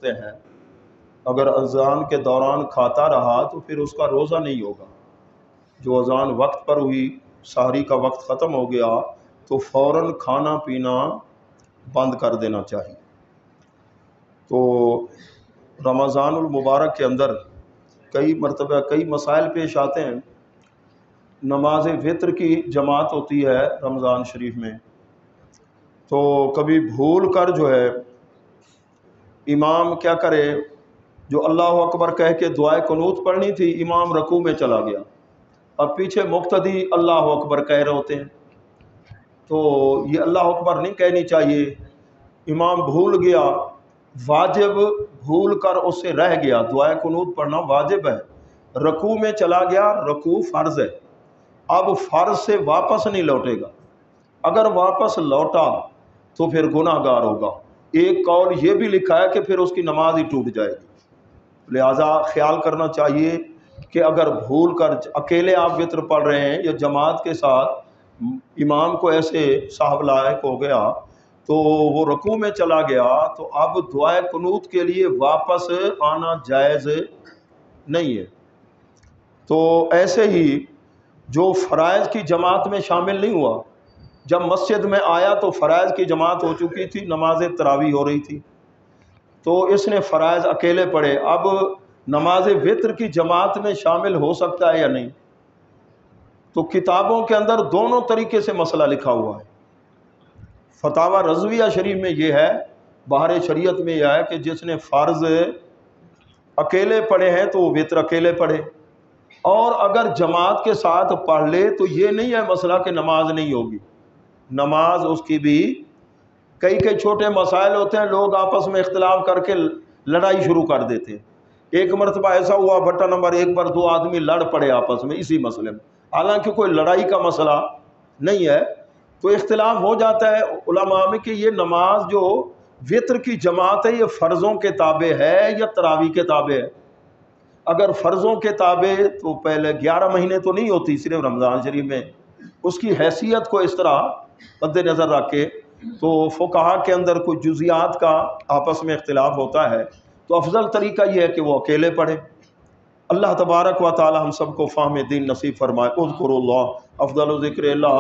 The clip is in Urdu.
سکتے ہیں، اگر اذان کے دوران کھاتا رہا تو پھر اس کا روزہ نہیں ہوگا۔ جو اذان وقت پر ہوئی، سحری کا وقت ختم ہو گیا تو فوراً کھانا پینا بند کر دینا چاہیے۔ تو رمضان المبارک کے اندر کئی مرتبہ کئی مسائل پیش آتے ہیں۔ نماز وتر کی جماعت ہوتی ہے رمضان شریف میں، تو کبھی بھول کر جو ہے امام کیا کرے، جو اللہ اکبر کہہ کے دعائے قنوت پڑھنی تھی، امام رکوع میں چلا گیا، اب پیچھے مقتدی اللہ اکبر کہہ رہے ہوتے ہیں، تو یہ اللہ اکبر نہیں کہنی چاہیے، امام بھول گیا، واجب بھول کر اس سے رہ گیا، دعائے قنوت پڑھنا واجب ہے، رکوع میں چلا گیا، رکوع فرض ہے، اب فرض سے واپس نہیں لوٹے گا، اگر واپس لوٹا تو پھر گناہ گار ہوگا۔ ایک قول یہ بھی لکھا ہے کہ پھر اس کی نماز ہی ٹوٹ جائے گی۔ لہٰذا خیال کرنا چاہیے کہ اگر بھول کر اکیلے آپ وتر پڑھ رہے ہیں یا جماعت کے ساتھ امام کو ایسے صاحب لائق ہو گیا تو وہ رکوع میں چلا گیا، تو اب دعائے قنوت کے لیے واپس آنا جائز نہیں ہے۔ تو ایسے ہی جو فرائض کی جماعت میں شامل نہیں ہوا، جب مسجد میں آیا تو فرائض کی جماعت ہو چکی تھی، نماز تراویح ہو رہی تھی، تو اس نے فرائض اکیلے پڑھے، اب نماز وتر کی جماعت میں شامل ہو سکتا ہے یا نہیں؟ تو کتابوں کے اندر دونوں طریقے سے مسئلہ لکھا ہوا ہے۔ فتاوی رضویہ شریف میں یہ ہے، بہار شریعت میں یہ ہے کہ جس نے فرض اکیلے پڑھے ہیں تو وہ وتر اکیلے پڑھے، اور اگر جماعت کے ساتھ پڑھ لے تو یہ نہیں ہے مسئلہ کہ نماز نہیں ہوگی، نماز اس کی بھی۔ کئی چھوٹے مسائل ہوتے ہیں، لوگ آپس میں اختلاف کر کے لڑائی شروع کر دیتے ہیں۔ ایک مرتبہ ایسا ہوا، بٹا نمبر 1 پر 2 آدمی لڑ پڑے آپس میں اسی مسئلے میں، حالانکہ کوئی لڑائی کا مسئلہ نہیں ہے، تو اختلاف ہو جاتا ہے علماء میں کہ یہ نماز جو وتر کی جماعت ہے یہ فرضوں کے تابع ہے یا تراویح کے تابع ہے؟ اگر فرضوں کے تابع تو پہلے 11 مہینے تو نہیں ہوتی صرف رمضان شریف میں، اس کی حیثیت کو اس طرح مد نظر رکھ کے تو فقہا کے اندر کوئی جزیات کا آپس میں اختلاف ہوتا ہے، تو افضل طریقہ یہ ہے کہ وہ اکیلے پڑھے۔ اللہ تبارک و تعالی ہم سب کو فہم دین نصیب فرمائے۔ اذکروا اللہ افضل ذکر اللہ